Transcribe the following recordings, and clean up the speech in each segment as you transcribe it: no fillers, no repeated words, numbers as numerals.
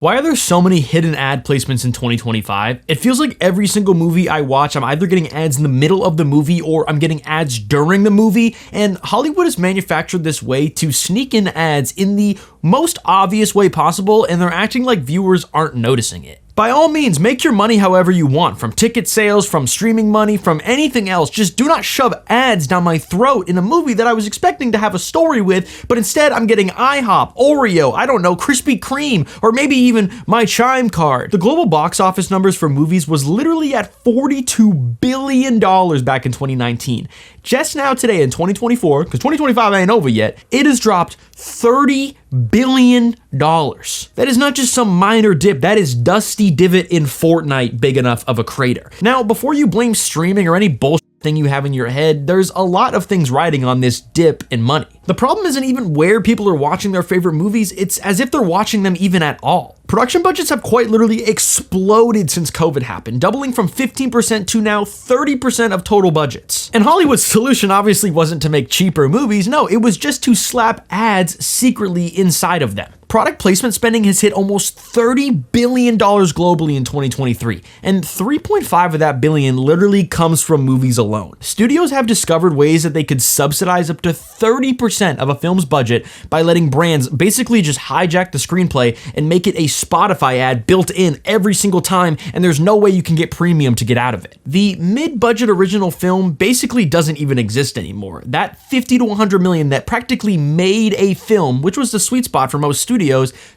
Why are there so many hidden ad placements in 2025? It feels like every single movie I watch, I'm either getting ads in the middle of the movie or I'm getting ads during the movie, and Hollywood is manufactured this way to sneak in ads in the most obvious way possible, and they're acting like viewers aren't noticing it. By all means, make your money however you want, from ticket sales, from streaming money, from anything else. Just do not shove ads down my throat in a movie that I was expecting to have a story with, but instead I'm getting IHOP, Oreo, I don't know, Krispy Kreme, or maybe even my Chime card. The global box office numbers for movies was literally at $42 billion back in 2019. Just now today in 2024, because 2025 ain't over yet, it has dropped $30 billion. That is not just some minor dip, that is Dusty Divot in Fortnite big enough of a crater. Now, before you blame streaming or any bullshit thing you have in your head, there's a lot of things riding on this dip in money. The problem isn't even where people are watching their favorite movies, it's as if they're watching them even at all. Production budgets have quite literally exploded since COVID happened, doubling from 15% to now 30% of total budgets. And Hollywood's solution obviously wasn't to make cheaper movies, no, it was just to slap ads secretly inside of them. Product placement spending has hit almost $30 billion globally in 2023, and 3.5 of that billion literally comes from movies alone. Studios have discovered ways that they could subsidize up to 30% of a film's budget by letting brands basically just hijack the screenplay and make it a Spotify ad built in every single time, and there's no way you can get premium to get out of it. The mid-budget original film basically doesn't even exist anymore. That 50 to 100 million that practically made a film, which was the sweet spot for most studios,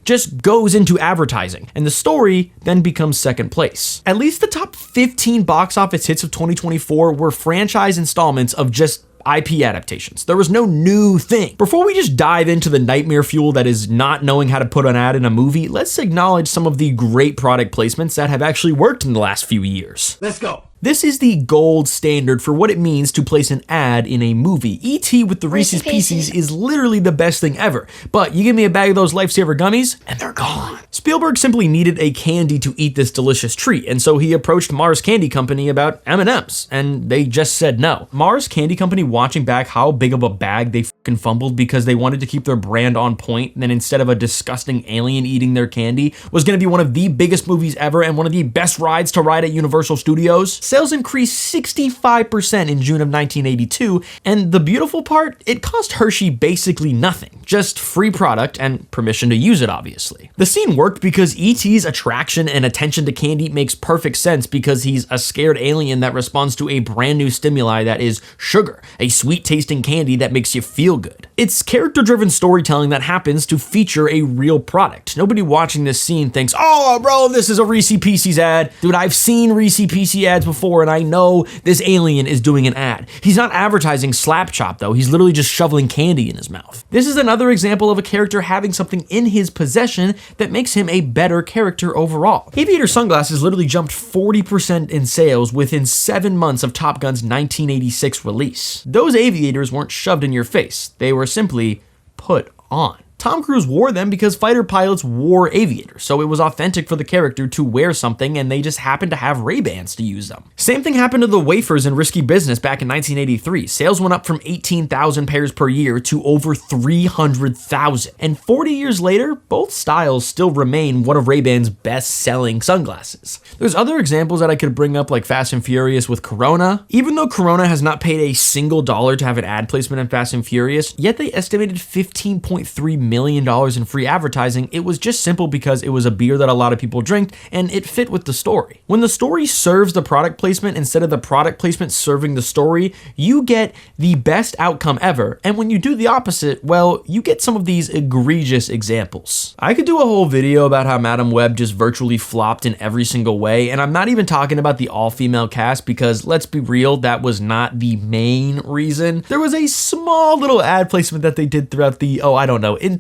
just goes into advertising, and the story then becomes second place. At least the top 15 box office hits of 2024 were franchise installments of just IP adaptations. There was no new thing. Before we just dive into the nightmare fuel that is not knowing how to put an ad in a movie, let's acknowledge some of the great product placements that have actually worked in the last few years. Let's go. This is the gold standard for what it means to place an ad in a movie. E.T. with the Reese's Pieces is literally the best thing ever, but you give me a bag of those Lifesaver gummies, and they're gone. Spielberg simply needed a candy to eat this delicious treat, and so he approached Mars Candy Company about M&Ms, and they just said no. Mars Candy Company, watching back how big of a bag they fucking fumbled because they wanted to keep their brand on point, and then instead of a disgusting alien eating their candy, was gonna be one of the biggest movies ever and one of the best rides to ride at Universal Studios. Sales increased 65% in June of 1982, and the beautiful part, it cost Hershey basically nothing, just free product and permission to use it, obviously. The scene worked because E.T.'s attraction and attention to candy makes perfect sense because he's a scared alien that responds to a brand new stimuli that is sugar, a sweet tasting candy that makes you feel good. It's character-driven storytelling that happens to feature a real product. Nobody watching this scene thinks, oh bro, this is a Reese's Pieces ad. Dude, I've seen Reese's Pieces ads before, and I know this alien is doing an ad. He's not advertising Slap Chop though, he's literally just shoveling candy in his mouth. This is another example of a character having something in his possession that makes him a better character overall. Aviator sunglasses literally jumped 40% in sales within 7 months of Top Gun's 1986 release. Those aviators weren't shoved in your face, they were simply put on. Tom Cruise wore them because fighter pilots wore aviators, so it was authentic for the character to wear something, and they just happened to have Ray-Bans to use them. Same thing happened to the wafers in Risky Business back in 1983. Sales went up from 18,000 pairs per year to over 300,000. And 40 years later, both styles still remain one of Ray-Ban's best-selling sunglasses. There's other examples that I could bring up, like Fast and Furious with Corona. Even though Corona has not paid a single dollar to have an ad placement in Fast and Furious, yet they estimated $15.3 million in free advertising. It was just simple because it was a beer that a lot of people drink, and it fit with the story. When the story serves the product placement instead of the product placement serving the story, you get the best outcome ever. And when you do the opposite, well, you get some of these egregious examples. I could do a whole video about how Madam Web just virtually flopped in every single way, and I'm not even talking about the all-female cast because, let's be real, that was not the main reason. There was a small little ad placement that they did throughout the,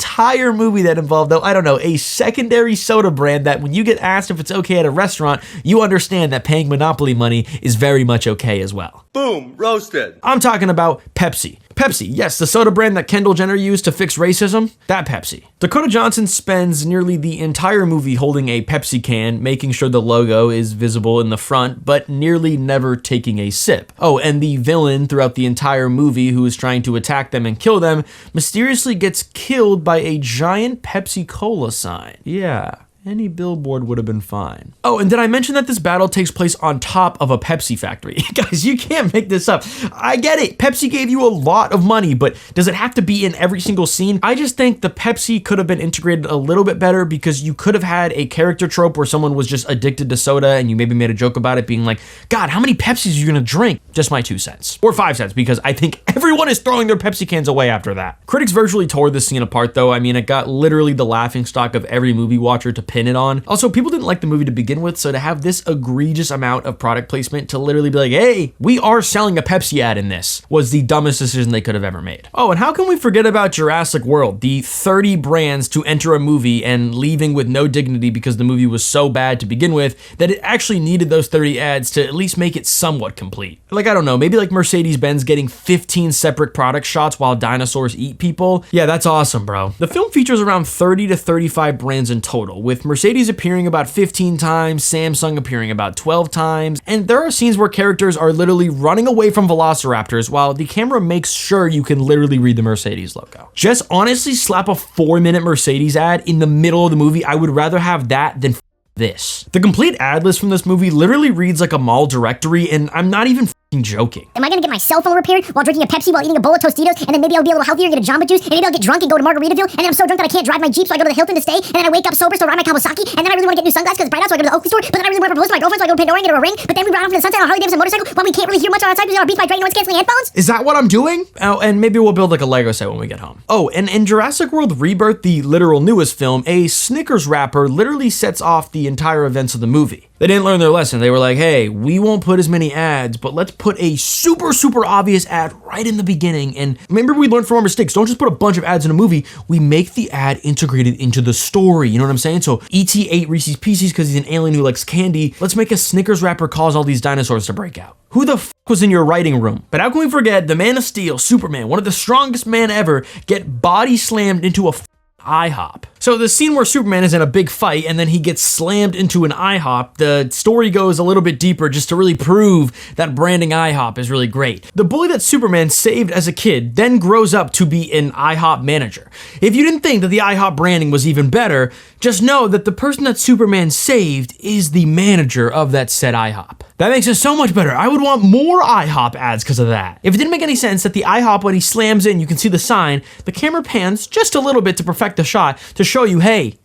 entire movie that involved, a secondary soda brand that when you get asked if it's okay at a restaurant, you understand that paying Monopoly money is very much okay as well. Boom, roasted. I'm talking about Pepsi. Pepsi, yes, the soda brand that Kendall Jenner used to fix racism, that Pepsi. Dakota Johnson spends nearly the entire movie holding a Pepsi can, making sure the logo is visible in the front, but nearly never taking a sip. Oh, and the villain throughout the entire movie who is trying to attack them and kill them mysteriously gets killed by a giant Pepsi Cola sign. Yeah. any billboard would have been fine. Oh, and did I mention that this battle takes place on top of a Pepsi factory? Guys, you can't make this up. I get it. Pepsi gave you a lot of money, but does it have to be in every single scene? I just think the Pepsi could have been integrated a little bit better, because you could have had a character trope where someone was just addicted to soda and you maybe made a joke about it, being like, God, how many Pepsis are you gonna drink? Just my 2 cents. Or 5 cents, because I think everyone is throwing their Pepsi cans away after that. Critics virtually tore this scene apart though. I mean, it got literally the laughingstock of every movie watcher to pin it on. Also, people didn't like the movie to begin with, so to have this egregious amount of product placement to literally be like, hey, we are selling a Pepsi ad in this, was the dumbest decision they could have ever made. Oh, and how can we forget about Jurassic World, the 30 brands to enter a movie and leaving with no dignity because the movie was so bad to begin with that it actually needed those 30 ads to at least make it somewhat complete. Like, I don't know, maybe like Mercedes-Benz getting 15 separate product shots while dinosaurs eat people. Yeah, that's awesome, bro. The film features around 30 to 35 brands in total, with Mercedes appearing about 15 times, Samsung appearing about 12 times, and there are scenes where characters are literally running away from velociraptors while the camera makes sure you can literally read the Mercedes logo. Just honestly slap a 4-minute Mercedes ad in the middle of the movie. I would rather have that than this. The complete ad list from this movie literally reads like a mall directory, and I'm not even joking. Am I gonna get my cell phone repaired while drinking a Pepsi while eating a bowl of Tostitos, and then maybe I'll be a little healthier and get a Jamba Juice, and maybe I'll get drunk and go to Margaritaville, and then I'm so drunk that I can't drive my Jeep, so I go to the Hilton to stay, and then I wake up sober, so I ride my Kawasaki, and then I really want to get new sunglasses because it's bright out, so I go to the Oakley store, but then I really want to propose to my girlfriend, so I go to Pandora and get her a ring, but then we ride off to the sunset on a Harley Davidson motorcycle while we can't really hear much outside because our Beats by Dre noise canceling headphones. Is that what I'm doing? Oh, and maybe we'll build like a Lego set when we get home. Oh, and in Jurassic World Rebirth, the literal newest film, a Snickers wrapper literally sets off the entire events of the movie. They didn't learn their lesson. They were like, hey, we won't put as many ads, but let's put a super obvious ad right in the beginning. And remember, we learned from our mistakes. Don't just put a bunch of ads in a movie. We make the ad integrated into the story. You know what I'm saying? So E.T. ate Reese's Pieces because he's an alien who likes candy. Let's make a Snickers wrapper cause all these dinosaurs to break out. Who the was in your writing room? But how can we forget the Man of Steel, Superman, one of the strongest men ever, get body slammed into a IHOP? So the scene where Superman is in a big fight and then he gets slammed into an IHOP, the story goes a little bit deeper just to really prove that branding IHOP is really great. The bully that Superman saved as a kid then grows up to be an IHOP manager. If you didn't think that the IHOP branding was even better, just know that the person that Superman saved is the manager of that said IHOP. That makes it so much better. I would want more IHOP ads because of that. If it didn't make any sense that the IHOP, when he slams in, you can see the sign, the camera pans just a little bit to perfect the shot to show you, hey,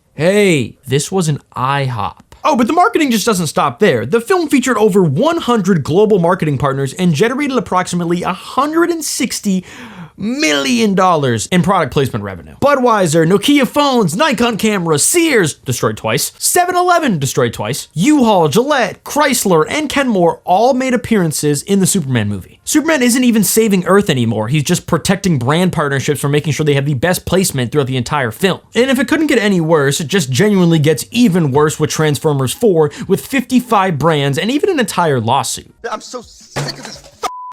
this was an IHOP. Oh, but the marketing just doesn't stop there. The film featured over 100 global marketing partners and generated approximately $160 million in product placement revenue. Budweiser, Nokia phones, Nikon cameras, Sears, destroyed twice, 7-Eleven, destroyed twice, U-Haul, Gillette, Chrysler, and Kenmore all made appearances in the Superman movie. Superman isn't even saving Earth anymore. He's just protecting brand partnerships for making sure they have the best placement throughout the entire film. And if it couldn't get any worse, it just genuinely gets even worse with Transformers 4 with 55 brands and even an entire lawsuit. I'm so sick of this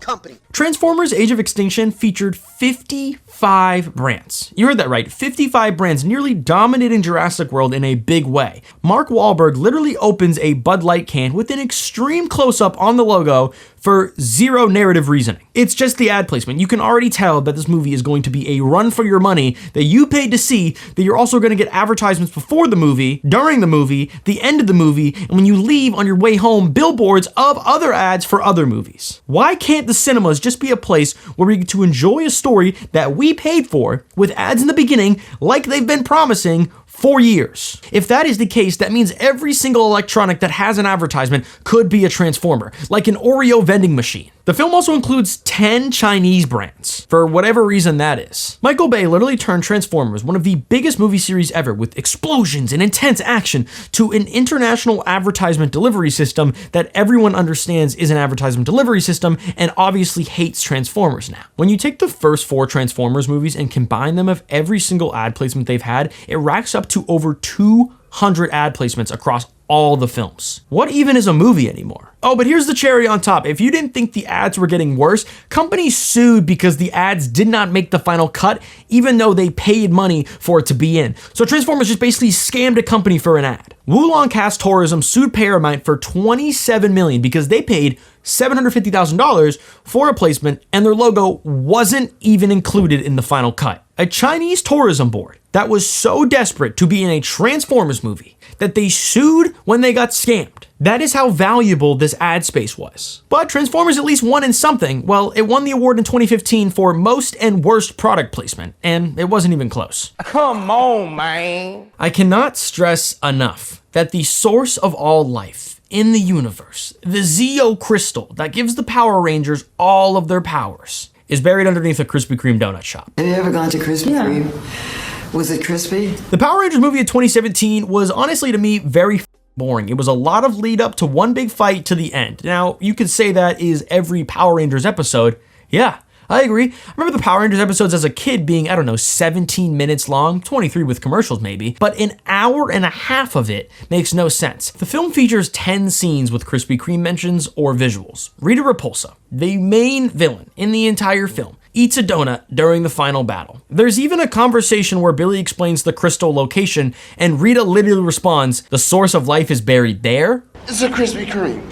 company. Transformers Age of Extinction featured 55 brands. You heard that right, 55 brands, nearly dominating Jurassic World in a big way. Mark Wahlberg literally opens a Bud Light can with an extreme close-up on the logo for zero narrative reasoning. It's just the ad placement. You can already tell that this movie is going to be a run for your money that you paid to see, that you're also going to get advertisements before the movie, during the movie, the end of the movie, and when you leave on your way home, billboards of other ads for other movies. Why can't the cinemas just be a place where we get to enjoy a story that we paid for with ads in the beginning like they've been promising for years? If that is the case, that means every single electronic that has an advertisement could be a Transformer, like an Oreo vending machine. The film also includes 10 Chinese brands, for whatever reason that is. Michael Bay literally turned Transformers, one of the biggest movie series ever with explosions and intense action, to an international advertisement delivery system that everyone understands is an advertisement delivery system and obviously hates Transformers now. When you take the first 4 Transformers movies and combine them of every single ad placement they've had, it racks up to over 200 ad placements across all the films. What even is a movie anymore? Oh, but here's the cherry on top. If you didn't think the ads were getting worse, companies sued because the ads did not make the final cut, even though they paid money for it to be in. So Transformers just basically scammed a company for an ad. Wulong Cast Tourism sued Paramount for $27 million because they paid $750,000 for a placement and their logo wasn't even included in the final cut. A Chinese tourism board that was so desperate to be in a Transformers movie that they sued when they got scammed. That is how valuable this ad space was. But Transformers at least won in something. Well, it won the award in 2015 for most and worst product placement, and it wasn't even close. Come on, man. I cannot stress enough that the source of all life in the universe, the Zeo crystal that gives the Power Rangers all of their powers, is buried underneath a Krispy Kreme donut shop. Have you ever gone to Krispy Kreme? Was it crispy? The Power Rangers movie of 2017 was honestly to me very boring. It was a lot of lead up to one big fight to the end. Now, you could say that is every Power Rangers episode. Yeah, I agree. I remember the Power Rangers episodes as a kid being, 17 minutes long, 23 with commercials maybe, but an hour and a half of it makes no sense. The film features 10 scenes with Krispy Kreme mentions or visuals. Rita Repulsa, the main villain in the entire film, eats a donut during the final battle. There's even a conversation where Billy explains the crystal location and Rita literally responds, "The source of life is buried there?" It's a Krispy Kreme.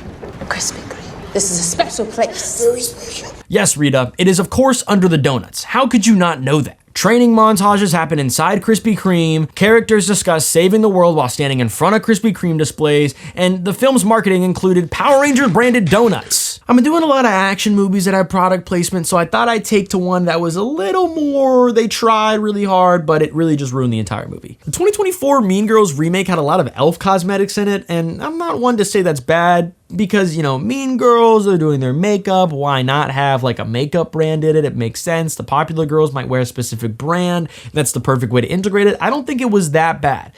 Krispy Kreme. This is a special place. Very special. Yes, Rita, it is of course under the donuts. How could you not know that? Training montages happen inside Krispy Kreme, characters discuss saving the world while standing in front of Krispy Kreme displays, and the film's marketing included Power Ranger branded donuts. I've been doing a lot of action movies that have product placement, so I thought I'd take to one that was a little more, they tried really hard, but it really just ruined the entire movie. The 2024 Mean Girls remake had a lot of elf cosmetics in it, and I'm not one to say that's bad, because, Mean Girls are doing their makeup. Why not have like a makeup brand in it? It makes sense. The popular girls might wear a specific brand. That's the perfect way to integrate it. I don't think it was that bad.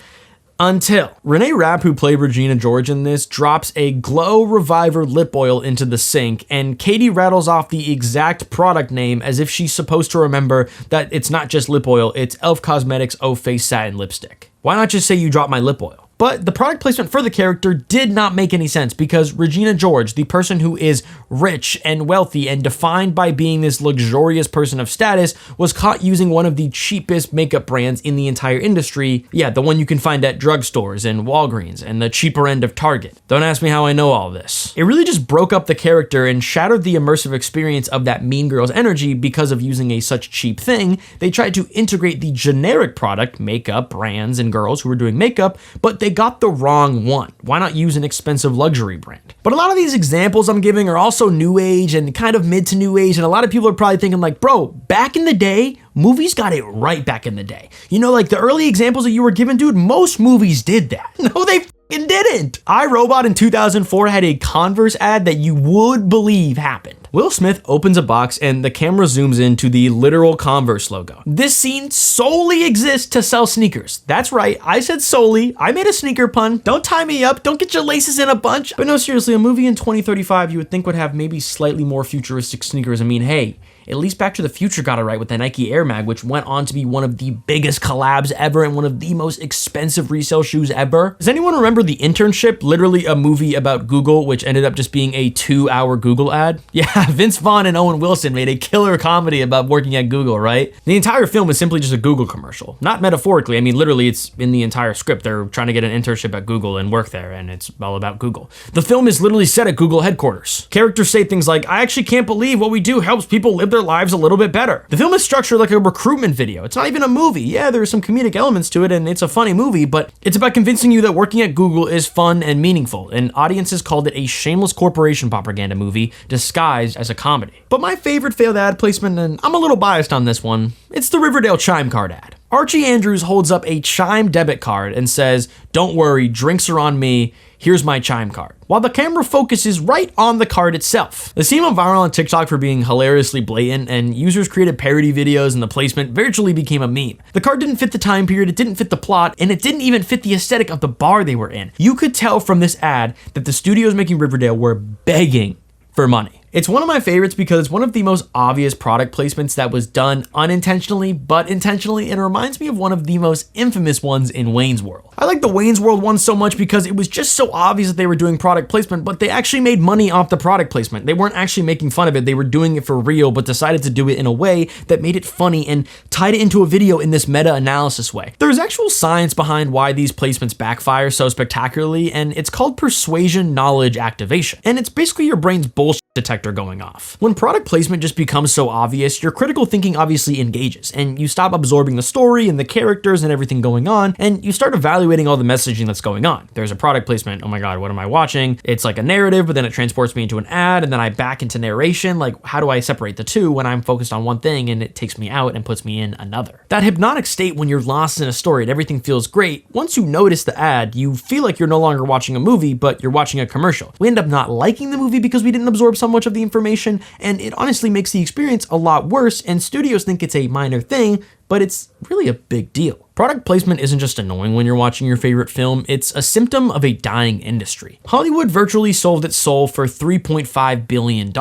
Until Renee Rapp, who played Regina George in this, drops a Glow Reviver lip oil into the sink, and Katie rattles off the exact product name as if she's supposed to remember that it's not just lip oil, it's Elf Cosmetics O Face Satin Lipstick. Why not just say you dropped my lip oil? But the product placement for the character did not make any sense because Regina George, the person who is rich and wealthy and defined by being this luxurious person of status, was caught using one of the cheapest makeup brands in the entire industry. Yeah, the one you can find at drugstores and Walgreens and the cheaper end of Target. Don't ask me how I know all this. It really just broke up the character and shattered the immersive experience of that Mean Girls energy because of using a such cheap thing. They tried to integrate the generic product, makeup, brands, and girls who were doing makeup, but they got the wrong one. Why not use an expensive luxury brand? But a lot of these examples I'm giving are also new age and kind of mid to new age, and a lot of people are probably thinking like, bro, back in the day, movies got it right back in the day. Like the early examples that you were given, dude, most movies did that. No, they f***ing didn't. iRobot in 2004 had a Converse ad that you would believe happened. Will Smith opens a box and the camera zooms into the literal Converse logo. This scene solely exists to sell sneakers. That's right, I said solely. I made a sneaker pun. Don't tie me up. Don't get your laces in a bunch. But no, seriously, a movie in 2035 you would think would have maybe slightly more futuristic sneakers. I mean, hey, at least Back to the Future got it right with the Nike Air Mag, which went on to be one of the biggest collabs ever and one of the most expensive resale shoes ever. Does anyone remember The Internship? Literally a movie about Google, which ended up just being a 2-hour Google ad. Yeah, Vince Vaughn and Owen Wilson made a killer comedy about working at Google, right? The entire film is simply just a Google commercial. Not metaphorically, I mean, literally it's in the entire script. They're trying to get an internship at Google and work there, and it's all about Google. The film is literally set at Google headquarters. Characters say things like, I actually can't believe what we do helps people live their lives a little bit better. The film is structured like a recruitment video. It's not even a movie. Yeah, there are some comedic elements to it and it's a funny movie, but it's about convincing you that working at Google is fun and meaningful, and audiences called it a shameless corporation propaganda movie disguised as a comedy. But my favorite failed ad placement, and I'm a little biased on this one, it's the Riverdale Chime card ad. Archie Andrews holds up a Chime debit card and says, "Don't worry, drinks are on me. Here's my Chime card," while the camera focuses right on the card itself. The scene went viral on TikTok for being hilariously blatant, and users created parody videos, and the placement virtually became a meme. The card didn't fit the time period, it didn't fit the plot, and it didn't even fit the aesthetic of the bar they were in. You could tell from this ad that the studios making Riverdale were begging for money. It's one of my favorites because it's one of the most obvious product placements that was done unintentionally but intentionally, and it reminds me of one of the most infamous ones in Wayne's World. I like the Wayne's World one so much because it was just so obvious that they were doing product placement, but they actually made money off the product placement. They weren't actually making fun of it, they were doing it for real, but decided to do it in a way that made it funny and tied it into a video in this meta-analysis way. There's actual science behind why these placements backfire so spectacularly, and it's called persuasion knowledge activation. And it's basically your brain's bullshit detector going off. When product placement just becomes so obvious, your critical thinking obviously engages, and you stop absorbing the story and the characters and everything going on, and you start evaluating all the messaging that's going on. There's a product placement, oh my god, what am I watching? It's like a narrative, but then it transports me into an ad, and then I back into narration. Like, how do I separate the two when I'm focused on one thing and it takes me out and puts me in another? That hypnotic state when you're lost in a story and everything feels great, once you notice the ad, you feel like you're no longer watching a movie, but you're watching a commercial. We end up not liking the movie because we didn't absorb so much of the information, and it honestly makes the experience a lot worse, and studios think it's a minor thing, but it's really a big deal. Product placement isn't just annoying when you're watching your favorite film, it's a symptom of a dying industry. Hollywood virtually sold its soul for $3.5 billion.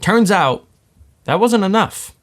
Turns out, that wasn't enough.